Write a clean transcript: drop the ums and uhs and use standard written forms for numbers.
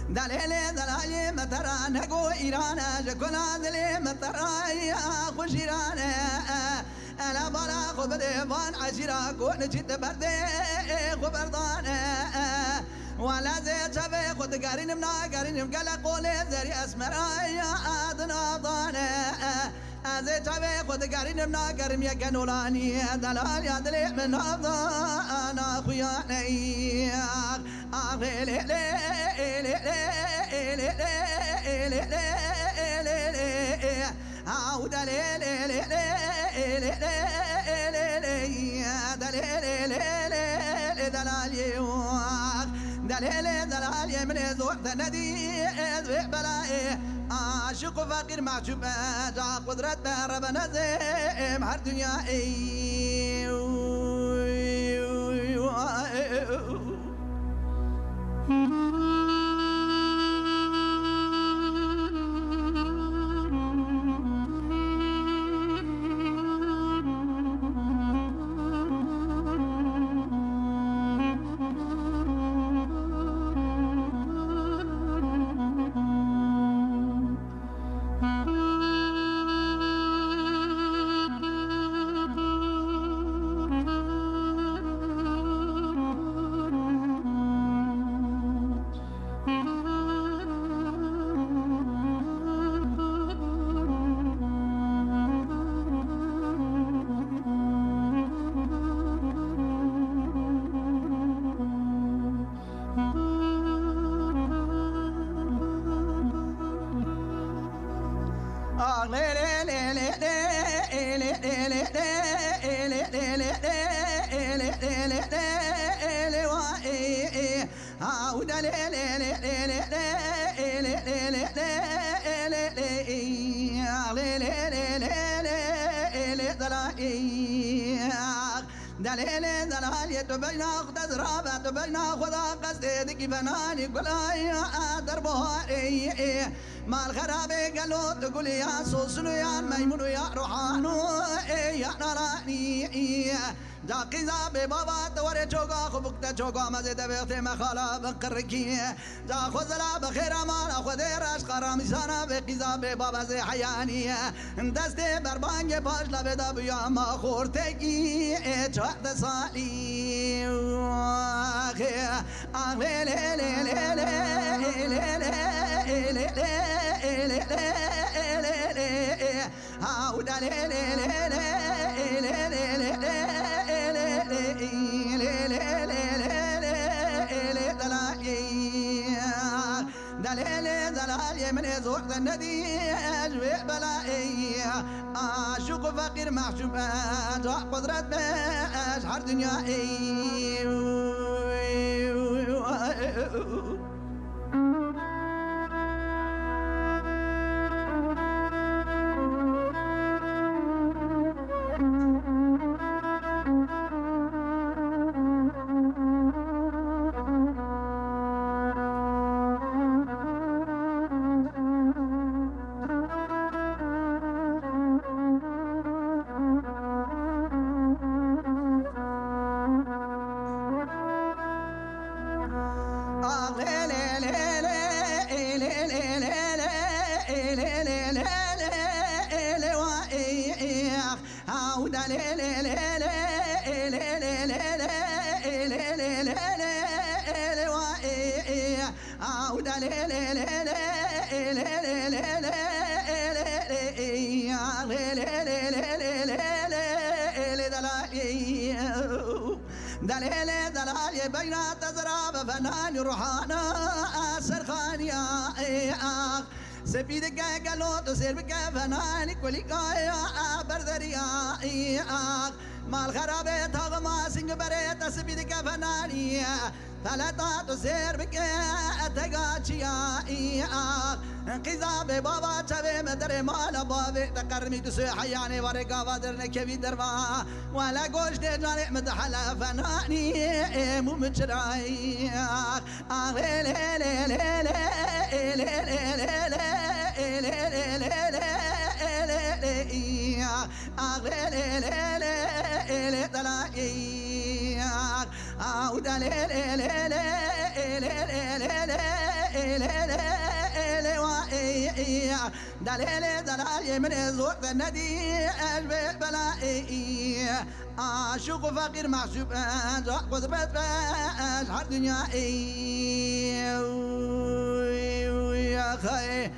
دليل دلالي مترا نقو إيرانا جكونا دلي مترا يا خوش إيرانا أنا برا خبديبان عشيرا كون جد بردي خبردانا ولا زي شبه خد قارين منا قارين مقلا قولي زري أسمرا يا آدنا ضانا زي شبه خد قارين منا قارين يا كنولاني دلال يا دلي من هذا أنا خياني دلالي من زوق ندي بلاي عاشق وفقير معجوب جا قدرت ربنا زي هر دنيا دليل دلالي تبينا خد زرابة تبينا خدا قصدي كيف ناني قلاي دربها ما الخرابي قالوا تقول يا سوسن يا ميمون يا روحانو يا ناراني جاقي زابي بابا توري جوغا خبكتا جوغا مزيد بيختي مخالا بقركي جا خزلا بخير مالا خدي راش قرامي سانا بقي زابي بابا زي حياني دستي بربانجي باش لبدا بيا ما خورتكي چهد سالي آخي لي لي لي لي لي لي لي لي هاودا لي لي لي لي لي دليل دلالي من زوق الندي أجوي بلائي عاشق فقير محجوب جا قدرت باش هر دنيا دليل دلالي بين تزراب فنان روحانا سرخانيا سبيدك قالوا تصير بك فنان كل قايا بردريا ما الخرابة تغما سنگ بريت سبيدك فنانيا فلا تسير بك تقاتشيا انقذاب بابا تبي مدري مال بابي تقرمي تسيح يعني ورقا بدرنا كبي دربا ولا قوش دجاني مدحلا فناني مو مجراي دليل دلال من زور الندي أجب بلائي عاشق فقير محسوب قدرت أشهر دنيا يا خي